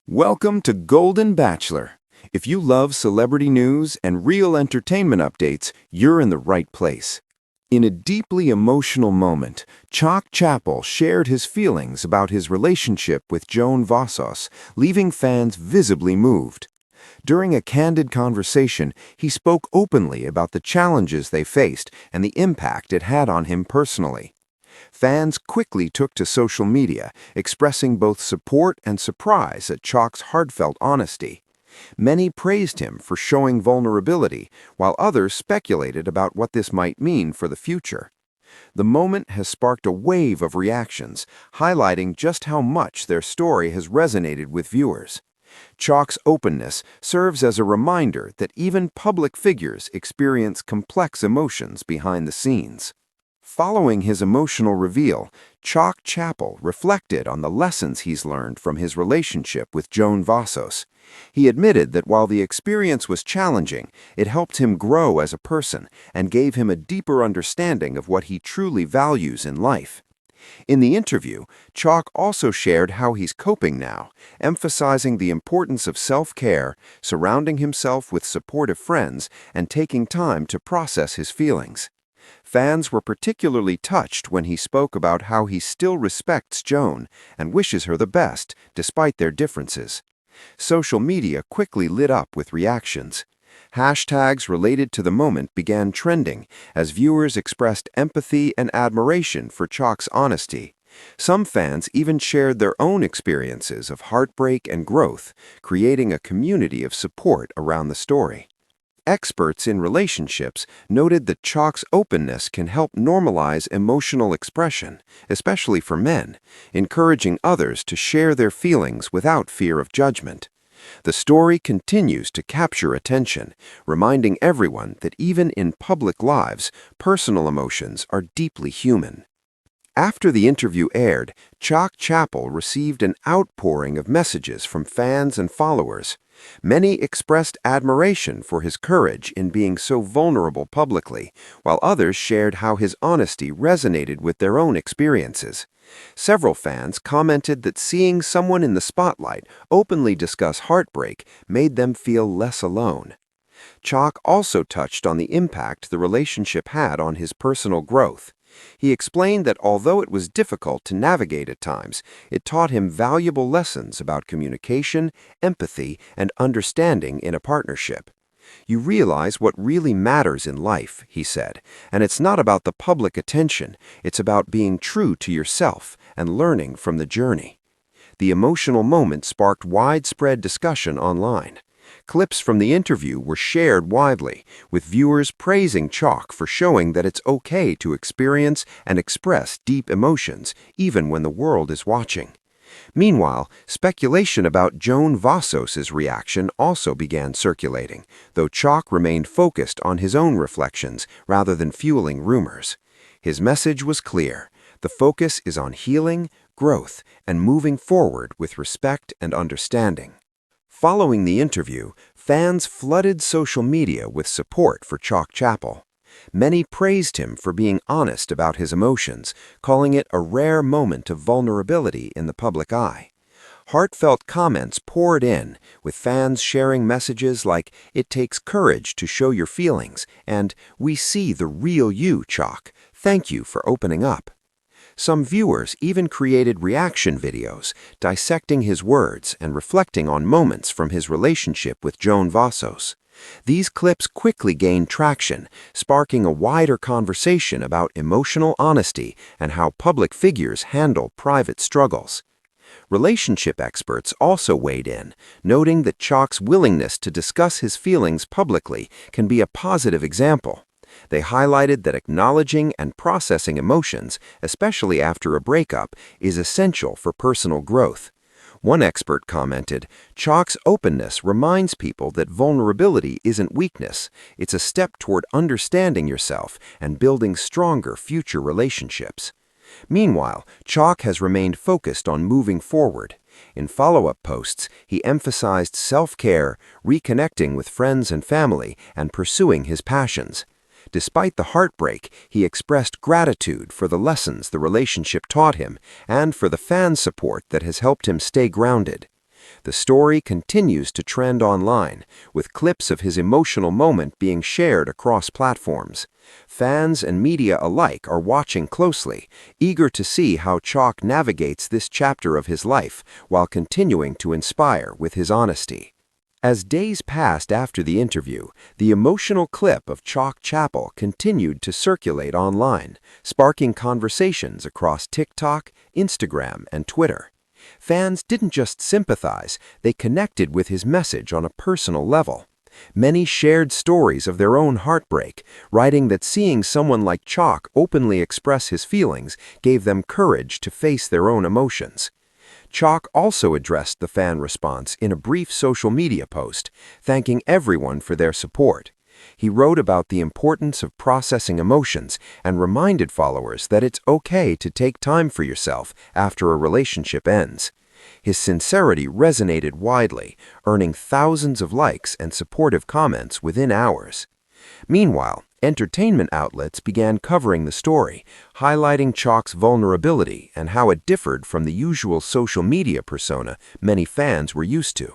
Welcome to Golden Bachelor. If you love celebrity news and real entertainment updates, you're in the right place. In a deeply emotional moment, Chock Chapple shared his feelings about his relationship with Joan Vassos, leaving fans visibly moved. During a candid conversation, he spoke openly about the challenges they faced and the impact it had on him personally. Fans quickly took to social media, expressing both support and surprise at Chock's heartfelt honesty. Many praised him for showing vulnerability, while others speculated about what this might mean for the future. The moment has sparked a wave of reactions, highlighting just how much their story has resonated with viewers. Chock's openness serves as a reminder that even public figures experience complex emotions behind the scenes. Following his emotional reveal, Chock Chapple reflected on the lessons he's learned from his relationship with Joan Vassos. He admitted that while the experience was challenging, it helped him grow as a person and gave him a deeper understanding of what he truly values in life. In the interview, Chock also shared how he's coping now, emphasizing the importance of self-care, surrounding himself with supportive friends, and taking time to process his feelings. Fans were particularly touched when he spoke about how he still respects Joan and wishes her the best, despite their differences. Social media quickly lit up with reactions. Hashtags related to the moment began trending as viewers expressed empathy and admiration for Chock's honesty. Some fans even shared their own experiences of heartbreak and growth, creating a community of support around the story. Experts in relationships noted that Chock's openness can help normalize emotional expression, especially for men, encouraging others to share their feelings without fear of judgment. The story continues to capture attention, reminding everyone that even in public lives, personal emotions are deeply human. After the interview aired, Chock Chapple received an outpouring of messages from fans and followers. Many expressed admiration for his courage in being so vulnerable publicly, while others shared how his honesty resonated with their own experiences. Several fans commented that seeing someone in the spotlight openly discuss heartbreak made them feel less alone. Chock also touched on the impact the relationship had on his personal growth. He explained that although it was difficult to navigate at times, it taught him valuable lessons about communication, empathy, and understanding in a partnership. "You realize what really matters in life," he said, "and it's not about the public attention, it's about being true to yourself and learning from the journey." The emotional moment sparked widespread discussion online. Clips from the interview were shared widely, with viewers praising Chock for showing that it's okay to experience and express deep emotions, even when the world is watching. Meanwhile, speculation about Joan Vassos' reaction also began circulating, though Chock remained focused on his own reflections rather than fueling rumors. His message was clear: the focus is on healing, growth, and moving forward with respect and understanding. Following the interview, fans flooded social media with support for Chock Chapple. Many praised him for being honest about his emotions, calling it a rare moment of vulnerability in the public eye. Heartfelt comments poured in, with fans sharing messages like, "It takes courage to show your feelings," and "We see the real you, Chock. Thank you for opening up." Some viewers even created reaction videos, dissecting his words and reflecting on moments from his relationship with Joan Vassos. These clips quickly gained traction, sparking a wider conversation about emotional honesty and how public figures handle private struggles. Relationship experts also weighed in, noting that Chock's willingness to discuss his feelings publicly can be a positive example. They highlighted that acknowledging and processing emotions, especially after a breakup, is essential for personal growth. One expert commented, "Chock's openness reminds people that vulnerability isn't weakness. It's a step toward understanding yourself and building stronger future relationships." Meanwhile, Chock has remained focused on moving forward. In follow-up posts, he emphasized self-care, reconnecting with friends and family, and pursuing his passions. Despite the heartbreak, he expressed gratitude for the lessons the relationship taught him and for the fan support that has helped him stay grounded. The story continues to trend online, with clips of his emotional moment being shared across platforms. Fans and media alike are watching closely, eager to see how Chock navigates this chapter of his life while continuing to inspire with his honesty. As days passed after the interview, the emotional clip of Chock Chapple continued to circulate online, sparking conversations across TikTok, Instagram, and Twitter. Fans didn't just sympathize, they connected with his message on a personal level. Many shared stories of their own heartbreak, writing that seeing someone like Chock openly express his feelings gave them courage to face their own emotions. Chock also addressed the fan response in a brief social media post, thanking everyone for their support. He wrote about the importance of processing emotions and reminded followers that it's okay to take time for yourself after a relationship ends. His sincerity resonated widely, earning thousands of likes and supportive comments within hours. Meanwhile, entertainment outlets began covering the story, highlighting Chock's vulnerability and how it differed from the usual social media persona many fans were used to.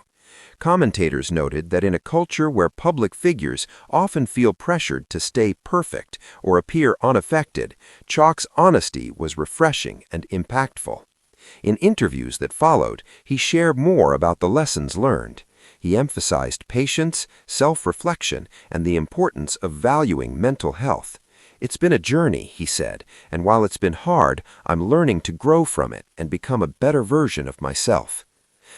Commentators noted that in a culture where public figures often feel pressured to stay perfect or appear unaffected, Chock's honesty was refreshing and impactful. In interviews that followed, he shared more about the lessons learned. He emphasized patience, self-reflection, and the importance of valuing mental health. "It's been a journey," he said, "and while it's been hard, I'm learning to grow from it and become a better version of myself."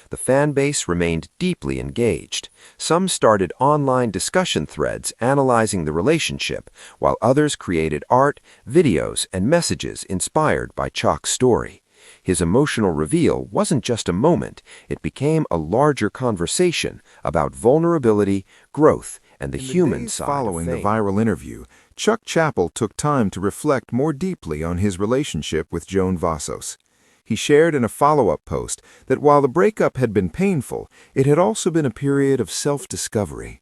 The fan base remained deeply engaged. Some started online discussion threads analyzing the relationship, while others created art, videos, and messages inspired by Chock's story. His emotional reveal wasn't just a moment, it became a larger conversation about vulnerability, growth, and the human side of following the fame. viral interview, Chock Chapple took time to reflect more deeply on his relationship with Joan Vassos. He shared in a follow-up post that while the breakup had been painful, it had also been a period of self-discovery.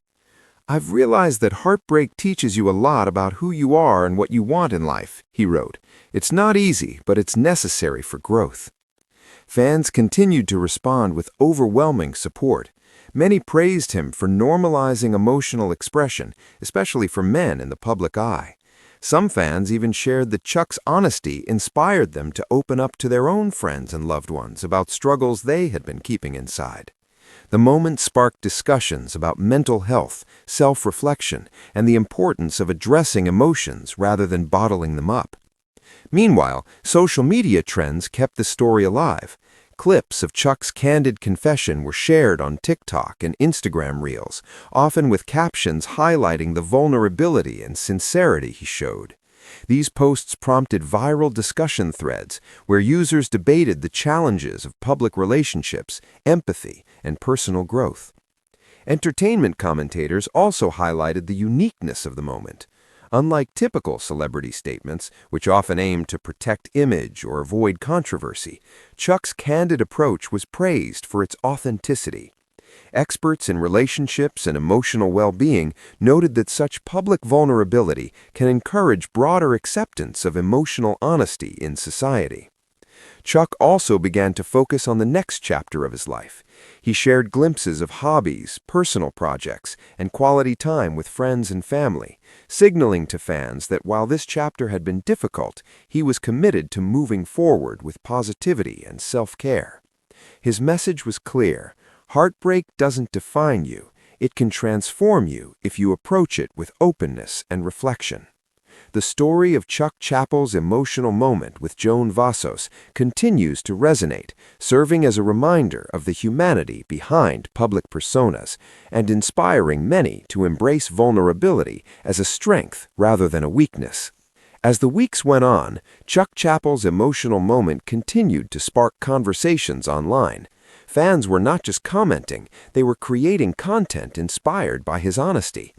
"I've realized that heartbreak teaches you a lot about who you are and what you want in life," he wrote. "It's not easy, but it's necessary for growth." Fans continued to respond with overwhelming support. Many praised him for normalizing emotional expression, especially for men in the public eye. Some fans even shared that Chock's honesty inspired them to open up to their own friends and loved ones about struggles they had been keeping inside. The moment sparked discussions about mental health, self-reflection, and the importance of addressing emotions rather than bottling them up. Meanwhile, social media trends kept the story alive. Clips of Chock's candid confession were shared on TikTok and Instagram Reels, often with captions highlighting the vulnerability and sincerity he showed. These posts prompted viral discussion threads where users debated the challenges of public relationships, empathy, and personal growth. Entertainment commentators also highlighted the uniqueness of the moment. Unlike typical celebrity statements, which often aim to protect image or avoid controversy, Chock's candid approach was praised for its authenticity. Experts in relationships and emotional well-being noted that such public vulnerability can encourage broader acceptance of emotional honesty in society. Chock also began to focus on the next chapter of his life. He shared glimpses of hobbies, personal projects, and quality time with friends and family, signaling to fans that while this chapter had been difficult, he was committed to moving forward with positivity and self-care. His message was clear: heartbreak doesn't define you, it can transform you if you approach it with openness and reflection. The story of Chock Chapple's emotional moment with Joan Vassos continues to resonate, serving as a reminder of the humanity behind public personas and inspiring many to embrace vulnerability as a strength rather than a weakness. As the weeks went on, Chock Chapple's emotional moment continued to spark conversations online. Fans were not just commenting, they were creating content inspired by his honesty.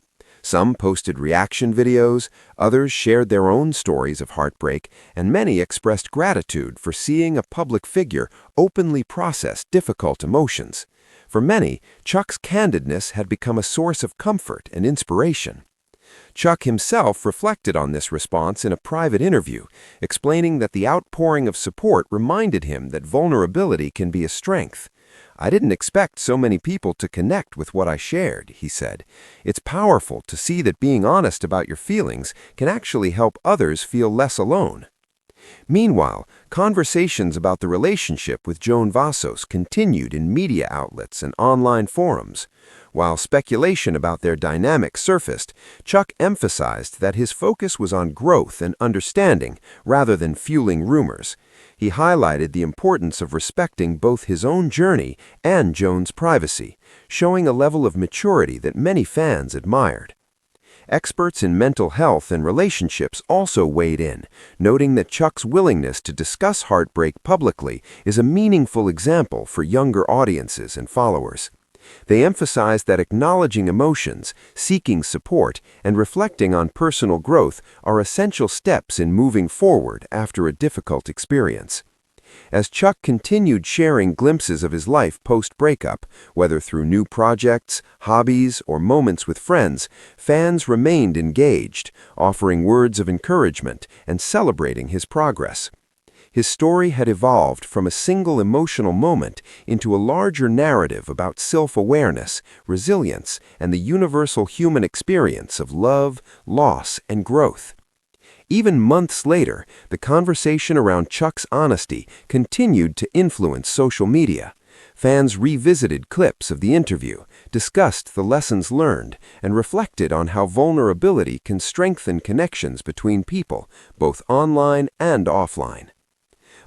Some posted reaction videos, others shared their own stories of heartbreak, and many expressed gratitude for seeing a public figure openly process difficult emotions. For many, Chock's candidness had become a source of comfort and inspiration. Chock himself reflected on this response in a private interview, explaining that the outpouring of support reminded him that vulnerability can be a strength. "I didn't expect so many people to connect with what I shared," he said. "It's powerful to see that being honest about your feelings can actually help others feel less alone." Meanwhile, conversations about the relationship with Joan Vassos continued in media outlets and online forums. While speculation about their dynamic surfaced, Chock emphasized that his focus was on growth and understanding rather than fueling rumors. He highlighted the importance of respecting both his own journey and Joan's privacy, showing a level of maturity that many fans admired. Experts in mental health and relationships also weighed in, noting that Chock's willingness to discuss heartbreak publicly is a meaningful example for younger audiences and followers. They emphasized that acknowledging emotions, seeking support, and reflecting on personal growth are essential steps in moving forward after a difficult experience. As Chock continued sharing glimpses of his life post-breakup, whether through new projects, hobbies, or moments with friends, fans remained engaged, offering words of encouragement and celebrating his progress. His story had evolved from a single emotional moment into a larger narrative about self-awareness, resilience, and the universal human experience of love, loss, and growth. Even months later, the conversation around Chock's honesty continued to influence social media. Fans revisited clips of the interview, discussed the lessons learned, and reflected on how vulnerability can strengthen connections between people, both online and offline.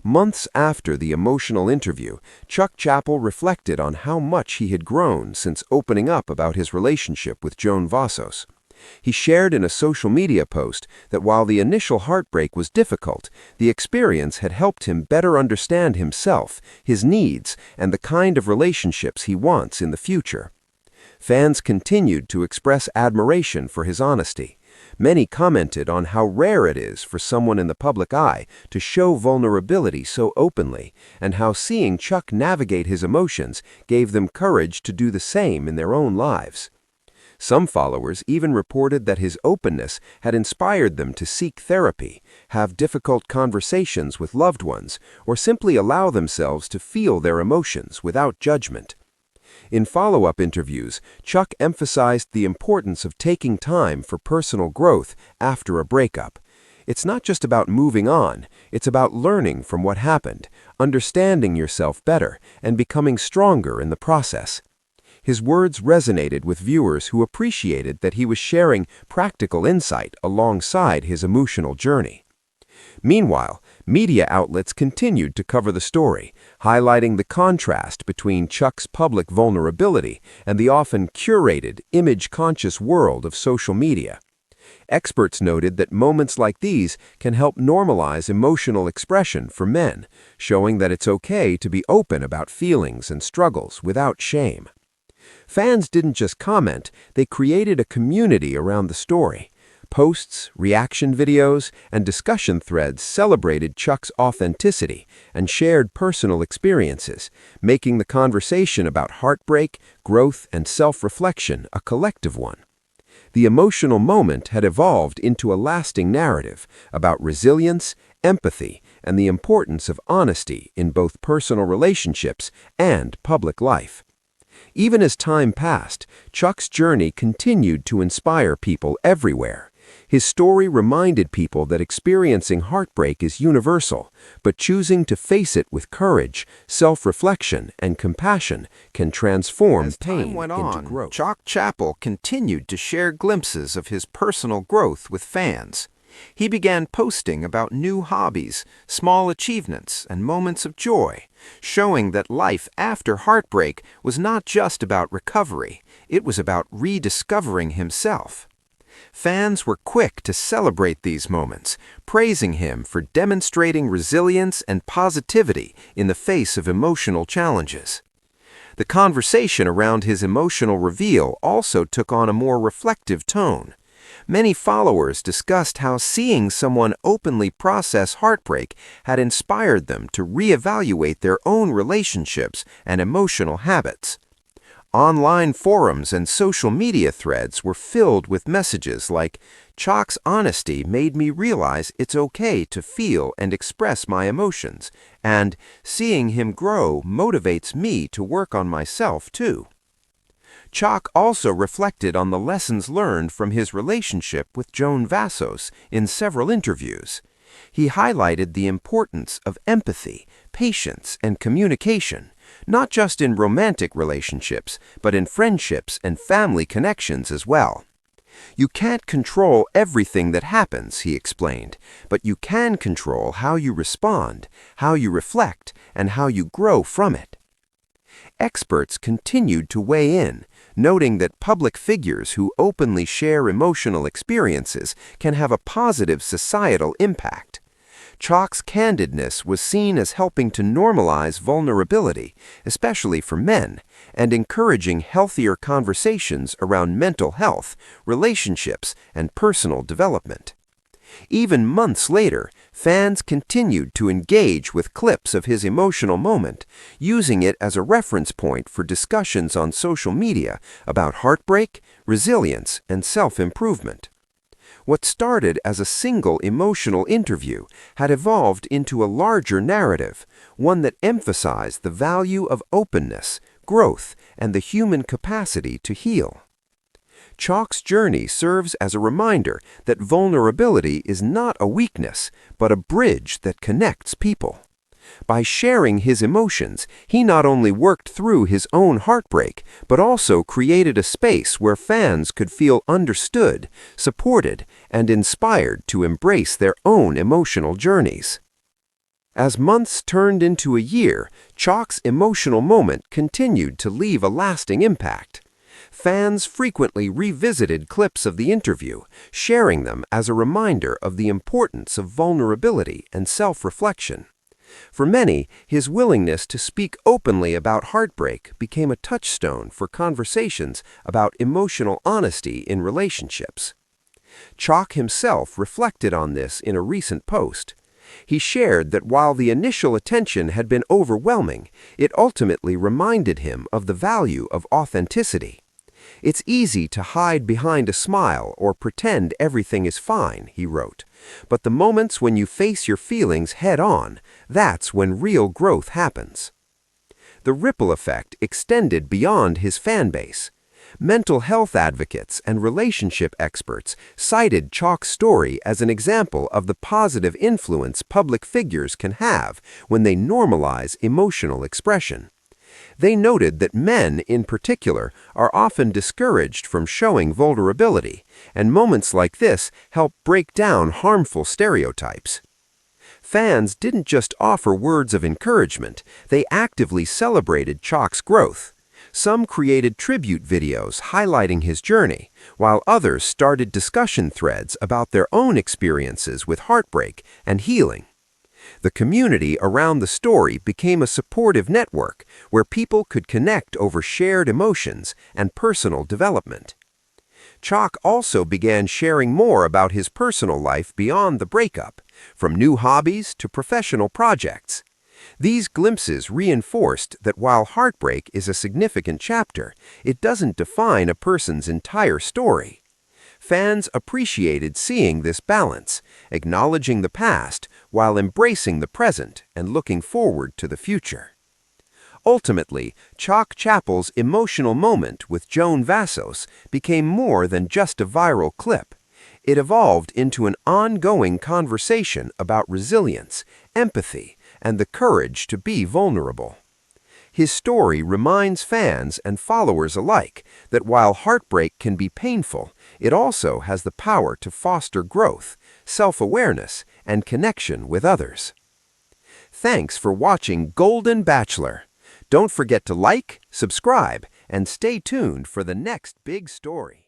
Months after the emotional interview, Chock Chapple reflected on how much he had grown since opening up about his relationship with Joan Vassos. He shared in a social media post that while the initial heartbreak was difficult, the experience had helped him better understand himself, his needs, and the kind of relationships he wants in the future. Fans continued to express admiration for his honesty. Many commented on how rare it is for someone in the public eye to show vulnerability so openly, and how seeing Chock navigate his emotions gave them courage to do the same in their own lives. Some followers even reported that his openness had inspired them to seek therapy, have difficult conversations with loved ones, or simply allow themselves to feel their emotions without judgment. In follow-up interviews, Chock emphasized the importance of taking time for personal growth after a breakup. It's not just about moving on, it's about learning from what happened, understanding yourself better, and becoming stronger in the process. His words resonated with viewers who appreciated that he was sharing practical insight alongside his emotional journey. Meanwhile, media outlets continued to cover the story, highlighting the contrast between Chock's public vulnerability and the often curated, image-conscious world of social media. Experts noted that moments like these can help normalize emotional expression for men, showing that it's okay to be open about feelings and struggles without shame. Fans didn't just comment, they created a community around the story. Posts, reaction videos, and discussion threads celebrated Chock's authenticity and shared personal experiences, making the conversation about heartbreak, growth, and self-reflection a collective one. The emotional moment had evolved into a lasting narrative about resilience, empathy, and the importance of honesty in both personal relationships and public life. Even as time passed, Chock's journey continued to inspire people everywhere. His story reminded people that experiencing heartbreak is universal, but choosing to face it with courage, self-reflection, and compassion can transform pain into growth. Chock Chapple continued to share glimpses of his personal growth with fans. He began posting about new hobbies, small achievements, and moments of joy, showing that life after heartbreak was not just about recovery, it was about rediscovering himself. Fans were quick to celebrate these moments, praising him for demonstrating resilience and positivity in the face of emotional challenges. The conversation around his emotional reveal also took on a more reflective tone. Many followers discussed how seeing someone openly process heartbreak had inspired them to reevaluate their own relationships and emotional habits. Online forums and social media threads were filled with messages like, "Chock's honesty made me realize it's okay to feel and express my emotions," and "Seeing him grow motivates me to work on myself too." Chock also reflected on the lessons learned from his relationship with Joan Vassos in several interviews. He highlighted the importance of empathy, patience, and communication, not just in romantic relationships, but in friendships and family connections as well. "You can't control everything that happens," he explained, "but you can control how you respond, how you reflect, and how you grow from it." Experts continued to weigh in, noting that public figures who openly share emotional experiences can have a positive societal impact. Chock's candidness was seen as helping to normalize vulnerability, especially for men, and encouraging healthier conversations around mental health, relationships, and personal development. Even months later, fans continued to engage with clips of his emotional moment, using it as a reference point for discussions on social media about heartbreak, resilience, and self-improvement. What started as a single emotional interview had evolved into a larger narrative, one that emphasized the value of openness, growth, and the human capacity to heal. Chock's journey serves as a reminder that vulnerability is not a weakness, but a bridge that connects people. By sharing his emotions, he not only worked through his own heartbreak, but also created a space where fans could feel understood, supported, and inspired to embrace their own emotional journeys. As months turned into a year, Chock's emotional moment continued to leave a lasting impact. Fans frequently revisited clips of the interview, sharing them as a reminder of the importance of vulnerability and self-reflection. For many, his willingness to speak openly about heartbreak became a touchstone for conversations about emotional honesty in relationships. Chock himself reflected on this in a recent post. He shared that while the initial attention had been overwhelming, it ultimately reminded him of the value of authenticity. "It's easy to hide behind a smile or pretend everything is fine," he wrote. "But the moments when you face your feelings head-on, that's when real growth happens." The ripple effect extended beyond his fan base. Mental health advocates and relationship experts cited Chock's story as an example of the positive influence public figures can have when they normalize emotional expression. They noted that men, in particular, are often discouraged from showing vulnerability, and moments like this help break down harmful stereotypes. Fans didn't just offer words of encouragement, they actively celebrated Chock's growth. Some created tribute videos highlighting his journey, while others started discussion threads about their own experiences with heartbreak and healing. The community around the story became a supportive network where people could connect over shared emotions and personal development. Chock also began sharing more about his personal life beyond the breakup, from new hobbies to professional projects. These glimpses reinforced that while heartbreak is a significant chapter, it doesn't define a person's entire story. Fans appreciated seeing this balance, acknowledging the past while embracing the present and looking forward to the future. Ultimately, Chock Chapple's emotional moment with Joan Vassos became more than just a viral clip. It evolved into an ongoing conversation about resilience, empathy, and the courage to be vulnerable. His story reminds fans and followers alike that while heartbreak can be painful, it also has the power to foster growth, self-awareness, and connection with others. Thanks for watching Golden Bachelor. Don't forget to like, subscribe, and stay tuned for the next big story.